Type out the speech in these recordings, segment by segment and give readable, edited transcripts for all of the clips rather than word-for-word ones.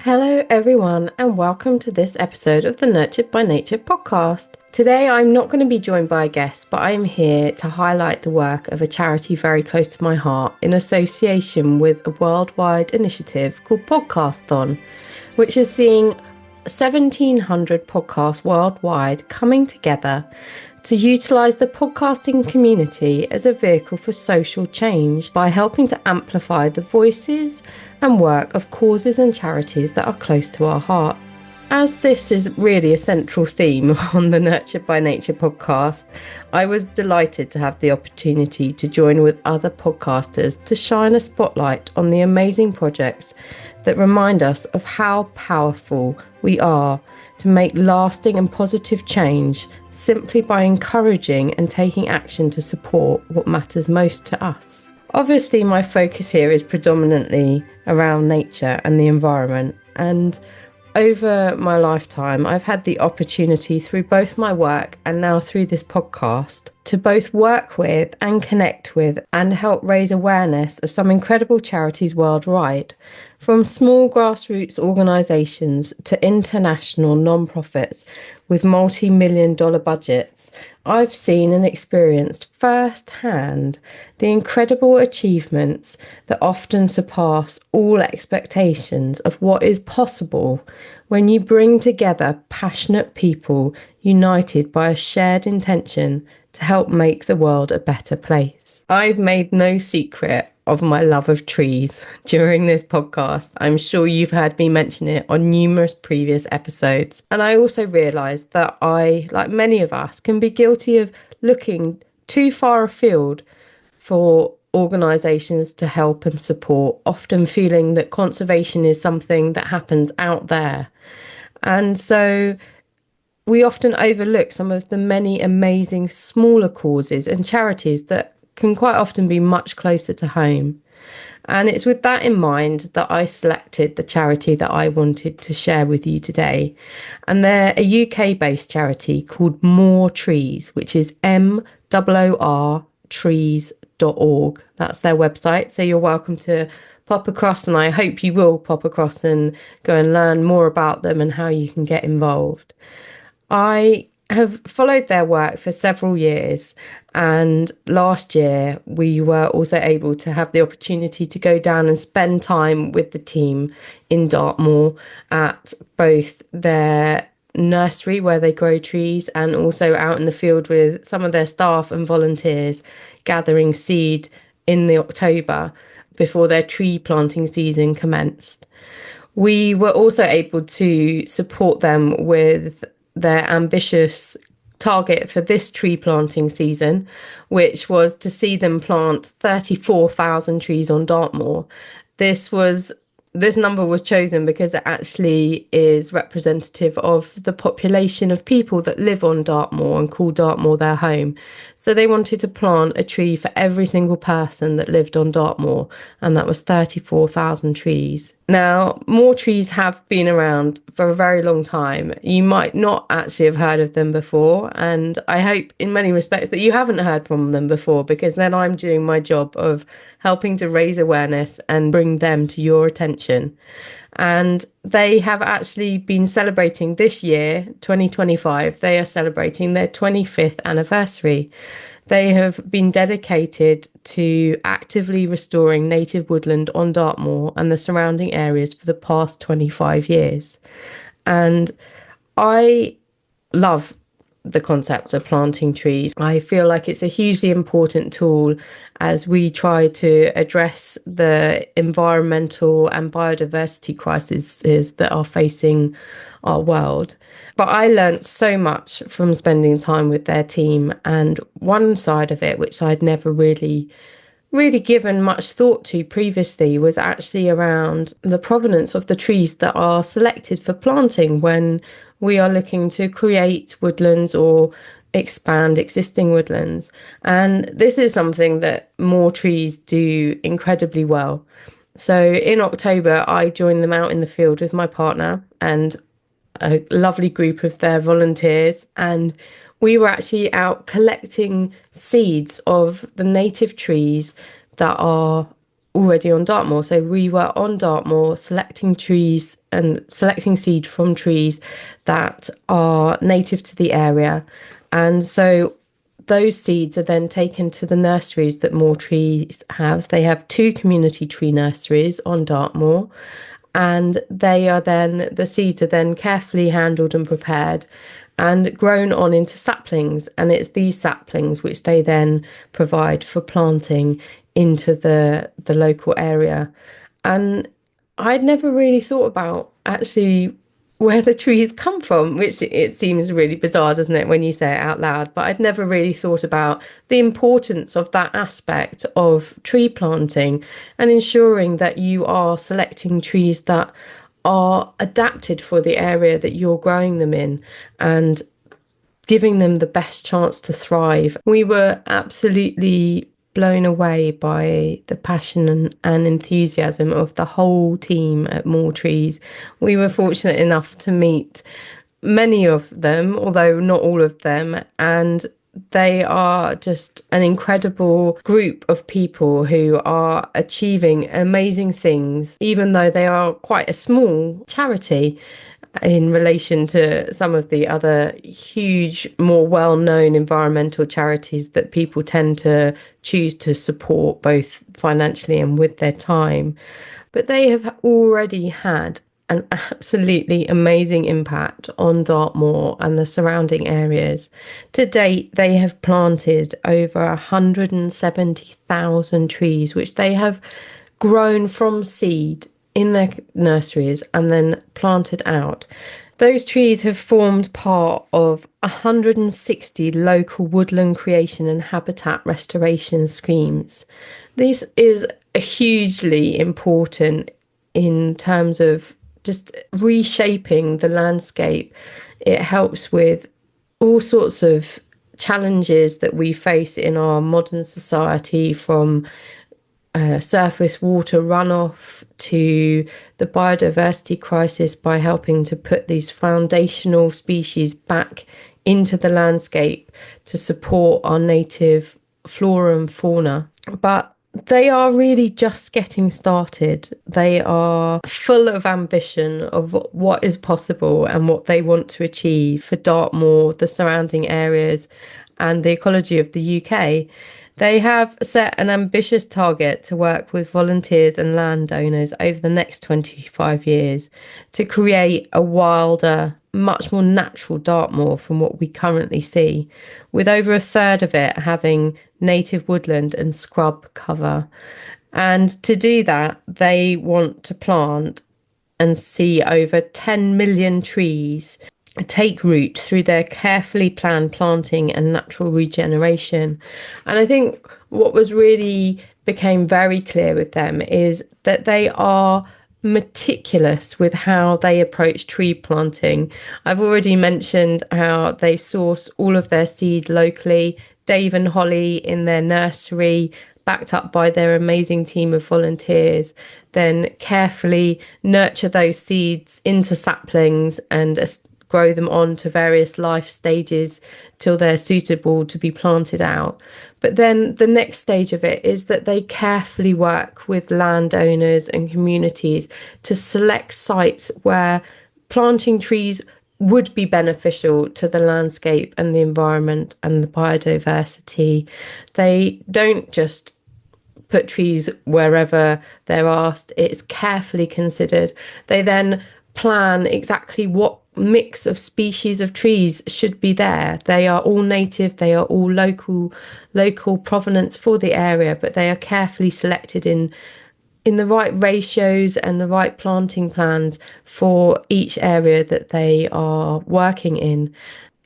Hello, everyone, and welcome to this episode of the Nurtured by Nature podcast. Today, I'm not going to be joined by a guest, but I'm here to highlight the work of a charity very close to my heart in association with a worldwide initiative called Podcasthon, which is seeing 1,700 podcasts worldwide coming together to utilise the podcasting community as a vehicle for social change by helping to amplify the voices and work of causes and charities that are close to our hearts. As this is really a central theme on the Nurtured by Nature podcast, I was delighted to have the opportunity to join with other podcasters to shine a spotlight on the amazing projects that remind us of how powerful we are to make lasting and positive change simply by encouraging and taking action to support what matters most to us. Obviously, my focus here is predominantly around nature and the environment, and over my lifetime, I've had the opportunity through both my work and now through this podcast to both work with and connect with and help raise awareness of some incredible charities worldwide, from small grassroots organisations to international non-profits with multi-million-dollar budgets. I've seen and experienced firsthand the incredible achievements that often surpass all expectations of what is possible when you bring together passionate people united by a shared intention to help make the world a better place. I've made no secret of my love of trees during this podcast. I'm sure you've heard me mention it on numerous previous episodes. And I also realised that I, like many of us, can be guilty of looking too far afield for organisations to help and support, often feeling that conservation is something that happens out there. And so we often overlook some of the many amazing smaller causes and charities that can quite often be much closer to home. And it's with that in mind that I selected the charity that I wanted to share with you today. And they're a UK-based charity called Moor Trees, which is MOOR trees.org. That's their website. So you're welcome to pop across, and I hope you will pop across and go and learn more about them and how you can get involved. I have followed their work for several years, and last year we were also able to have the opportunity to go down and spend time with the team in Dartmoor at both their nursery where they grow trees and also out in the field with some of their staff and volunteers gathering seed in the October before their tree planting season commenced. We were also able to support them with their ambitious target for this tree planting season, which was to see them plant 34,000 trees on Dartmoor. This number was chosen because it actually is representative of the population of people that live on Dartmoor and call Dartmoor their home. So they wanted to plant a tree for every single person that lived on Dartmoor, and that was 34,000 trees. Now, Moor Trees have been around for a very long time. You might not actually have heard of them before, and I hope in many respects that you haven't heard from them before, because then I'm doing my job of helping to raise awareness and bring them to your attention. And they have actually been celebrating this year, 2025, they are celebrating their 25th anniversary. They have been dedicated to actively restoring native woodland on Dartmoor and the surrounding areas for the past 25 years. And I love the concept of planting trees. I feel like it's a hugely important tool as we try to address the environmental and biodiversity crises that are facing our world. But I learnt so much from spending time with their team, and one side of it, which I'd never really given much thought to previously, was actually around the provenance of the trees that are selected for planting when we are looking to create woodlands or expand existing woodlands. And this is something that Moor Trees do incredibly well. So in October, I joined them out in the field with my partner and a lovely group of their volunteers, and we were actually out collecting seeds of the native trees that are already on Dartmoor. So we were on Dartmoor selecting trees and selecting seed from trees that are native to the area. And so those seeds are then taken to the nurseries that Moor Trees has. They have two community tree nurseries on Dartmoor, and the seeds are then carefully handled and prepared and grown on into saplings. And it's these saplings which they then provide for planting into the local area. And I'd never really thought about actually where the trees come from, which it seems really bizarre, doesn't it, when you say it out loud? But I'd never really thought about the importance of that aspect of tree planting and ensuring that you are selecting trees that are adapted for the area that you're growing them in and giving them the best chance to thrive. We were absolutely blown away by the passion and enthusiasm of the whole team at Moor Trees. We were fortunate enough to meet many of them, although not all of them, and they are just an incredible group of people who are achieving amazing things, even though they are quite a small charity in relation to some of the other huge, more well-known environmental charities that people tend to choose to support both financially and with their time. But they have already had an absolutely amazing impact on Dartmoor and the surrounding areas. To date, they have planted over 170,000 trees, which they have grown from seed in their nurseries and then planted out. Those trees have formed part of 160 local woodland creation and habitat restoration schemes. This is hugely important in terms of just reshaping the landscape. It helps with all sorts of challenges that we face in our modern society, from surface water runoff to the biodiversity crisis, by helping to put these foundational species back into the landscape to support our native flora and fauna. But they are really just getting started. They are full of ambition of what is possible and what they want to achieve for Dartmoor, the surrounding areas, and the ecology of the UK. They have set an ambitious target to work with volunteers and landowners over the next 25 years to create a wilder, much more natural Dartmoor from what we currently see, with over a third of it having native woodland and scrub cover. And to do that, they want to plant and see over 10 million trees take root through their carefully planned planting and natural regeneration. And I think what was really became very clear with them is that they are meticulous with how they approach tree planting. I've already mentioned how they source all of their seed locally, Devon holly in their nursery, backed up by their amazing team of volunteers, then carefully nurture those seeds into saplings and grow them on to various life stages till they're suitable to be planted out. But then the next stage of it is that they carefully work with landowners and communities to select sites where planting trees would be beneficial to the landscape and the environment and the biodiversity. They don't just put trees wherever they're asked, it's carefully considered. They then plan exactly what mix of species of trees should be there. They are all native, they are all local provenance for the area, but they are carefully selected in the right ratios and the right planting plans for each area that they are working in.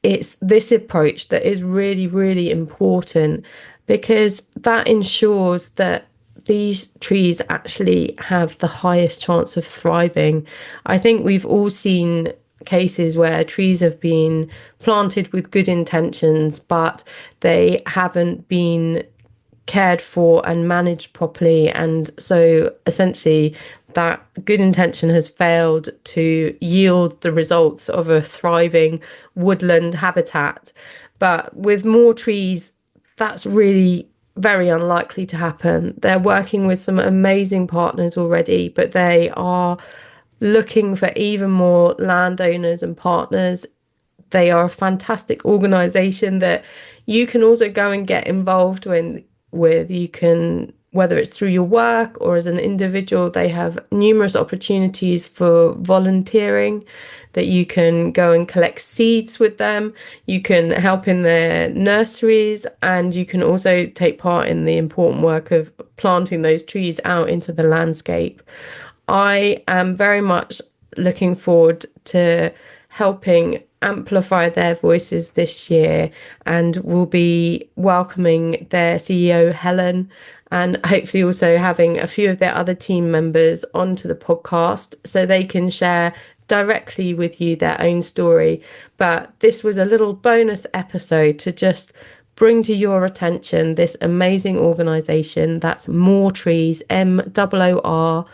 It's this approach that is really, really important, because that ensures that these trees actually have the highest chance of thriving. I think we've all seen cases where trees have been planted with good intentions, but they haven't been cared for and managed properly. And so essentially that good intention has failed to yield the results of a thriving woodland habitat. But with Moor Trees, that's really very unlikely to happen. They're working with some amazing partners already, but they are looking for even more landowners and partners. They are a fantastic organization that you can also go and get involved with. You can, whether it's through your work or as an individual, they have numerous opportunities for volunteering, that you can go and collect seeds with them. You can help in their nurseries, and you can also take part in the important work of planting those trees out into the landscape. I am very much looking forward to helping amplify their voices this year, and will be welcoming their CEO Helen, and hopefully also having a few of their other team members onto the podcast so they can share directly with you their own story. But this was a little bonus episode to just bring to your attention this amazing organization. That's Moor Trees, MOORTREES.org.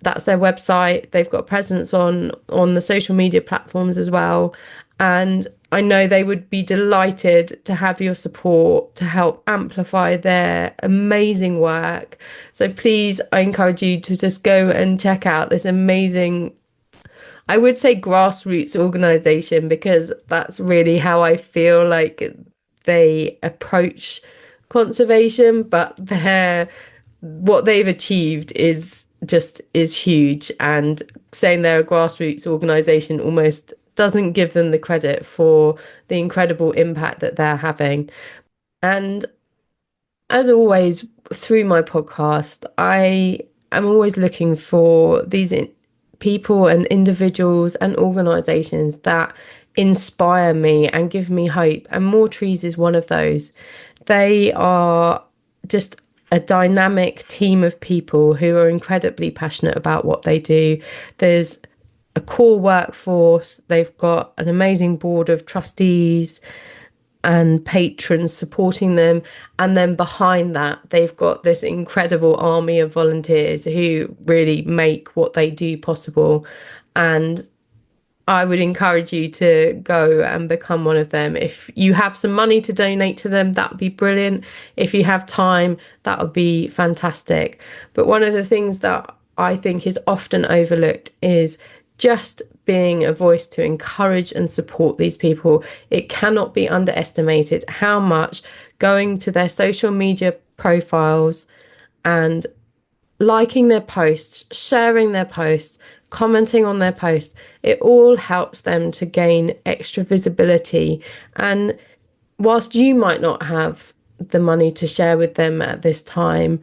That's their website. They've got a presence on the social media platforms as well. And I know they would be delighted to have your support to help amplify their amazing work. So please, I encourage you to just go and check out this amazing, I would say, grassroots organization, because that's really how I feel like they approach conservation. But what they've achieved is huge, and saying they're a grassroots organization almost doesn't give them the credit for the incredible impact that they're having. And as always, through my podcast, I am always looking for these people and individuals and organizations that inspire me and give me hope. And Moor Trees is one of those. They are just a dynamic team of people who are incredibly passionate about what they do. There's a core workforce. They've got an amazing board of trustees and patrons supporting them. And then behind that, they've got this incredible army of volunteers who really make what they do possible. And I would encourage you to go and become one of them. If you have some money to donate to them, that would be brilliant. If you have time, that would be fantastic. But one of the things that I think is often overlooked is just being a voice to encourage and support these people. It cannot be underestimated how much going to their social media profiles and liking their posts, sharing their posts, commenting on their posts, it all helps them to gain extra visibility. And whilst you might not have the money to share with them at this time,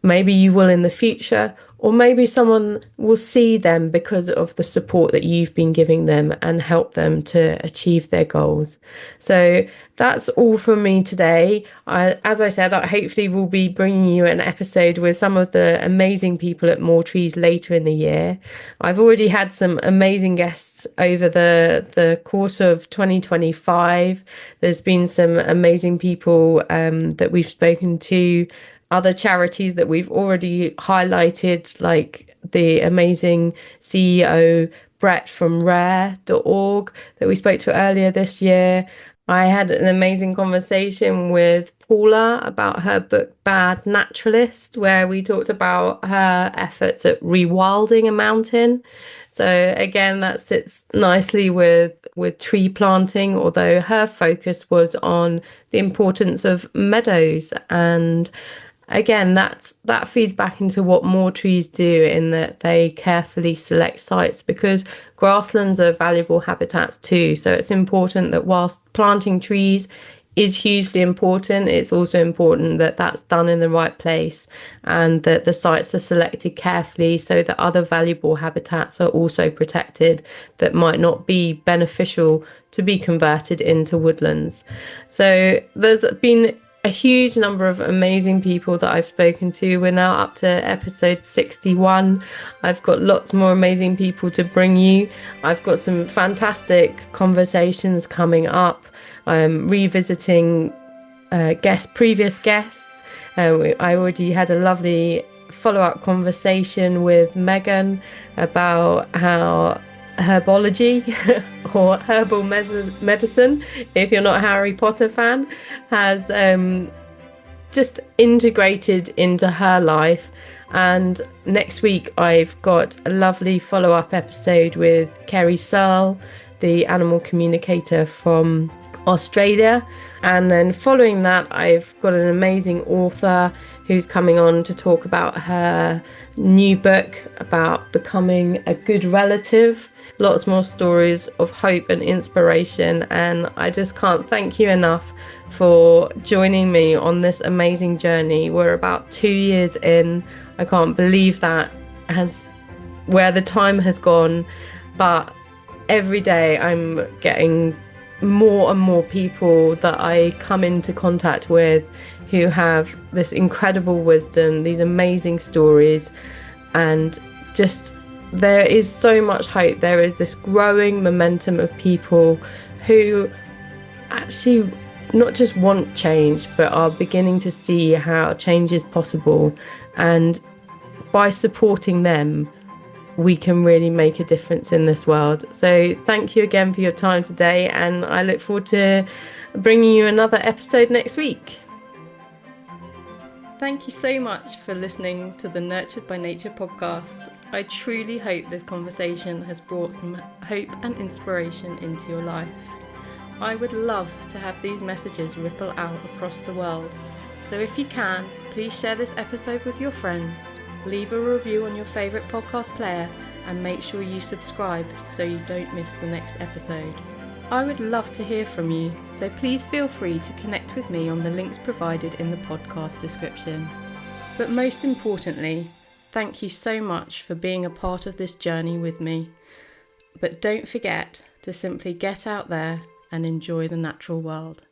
maybe you will in the future, or maybe someone will see them because of the support that you've been giving them and help them to achieve their goals. So that's all from me today. As I said, I hopefully will be bringing you an episode with some of the amazing people at Moor Trees later in the year. I've already had some amazing guests over the course of 2025. There's been some amazing people that we've spoken to, other charities that we've already highlighted, like the amazing CEO Brett from rare.org that we spoke to earlier this year. I had an amazing conversation with Paula about her book Bad Naturalist, where we talked about her efforts at rewilding a mountain. So again, that sits nicely with tree planting, although her focus was on the importance of meadows. And again, that feeds back into what Moor Trees do, in that they carefully select sites, because grasslands are valuable habitats too. So it's important that whilst planting trees is hugely important, it's also important that that's done in the right place, and that the sites are selected carefully so that other valuable habitats are also protected that might not be beneficial to be converted into woodlands. So there's been a huge number of amazing people that I've spoken to. We're now up to episode 61. I've got lots more amazing people to bring you. I've got some fantastic conversations coming up. I'm revisiting previous guests. I already had a lovely follow-up conversation with Megan about how herbology or herbal medicine, if you're not a Harry Potter fan, has just integrated into her life. And next week I've got a lovely follow-up episode with Kerry Searle, the animal communicator from Australia. And then following that, I've got an amazing author who's coming on to talk about her new book about becoming a good relative. Lots more stories of hope and inspiration, and I just can't thank you enough for joining me on this amazing journey. We're about 2 years in. I can't believe that has where the time has gone, but every day I'm getting more and more people that I come into contact with who have this incredible wisdom, these amazing stories, and just there is so much hope. There is this growing momentum of people who actually not just want change, but are beginning to see how change is possible. And by supporting them, we can really make a difference in this world. So thank you again for your time today, and I look forward to bringing you another episode next week. Thank you so much for listening to the Nurtured by Nature podcast. I truly hope this conversation has brought some hope and inspiration into your life. I would love to have these messages ripple out across the world. So if you can, please share this episode with your friends, leave a review on your favourite podcast player, and make sure you subscribe so you don't miss the next episode. I would love to hear from you, so please feel free to connect with me on the links provided in the podcast description. But most importantly, thank you so much for being a part of this journey with me. But don't forget to simply get out there and enjoy the natural world.